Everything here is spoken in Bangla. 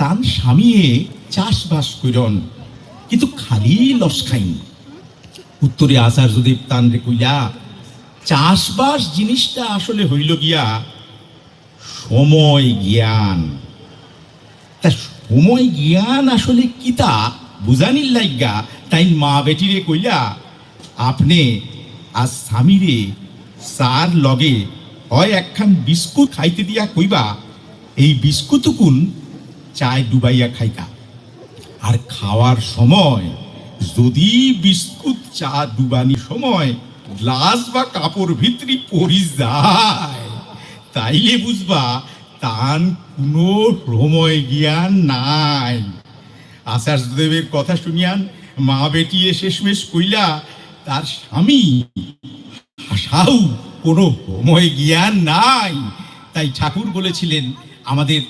তান স্বামীয়ে চাষবাস কইরন কিন্তু খালি লস খাইন। উত্তরে আচার্যদেব তান রে কইলা, চাষবাস জিনিসটা আসলে হইল গিয়া সময় জ্ঞান। তা সময় জ্ঞান আসলে কিতা বুঝানির লাইগা তাই মা বেটিরে কইলা, আপনি আজ স্বামীরে চার লগে হয় একখান বিস্কুট খাইতে দিয়া কইবা, এই বিস্কুটুকুন চায় ডুবাইয়া খাইতা। আর খাওয়ার সময় যদি বিস্কুট চা ডুবানি সময় গ্লাস বা কাপড় ভিতরি পড়ি যায়, তাইলে বুঝবা তান কোনো সময় জ্ঞান নাই। আচার্যদেবের কথা শুনিয়ান মা বেটিয়ে শেষমেশ কইলা, তার স্বামী হাসাও কোনো সময় জ্ঞান নাই। তাই ঠাকুর বলেছিলেন, আমাদের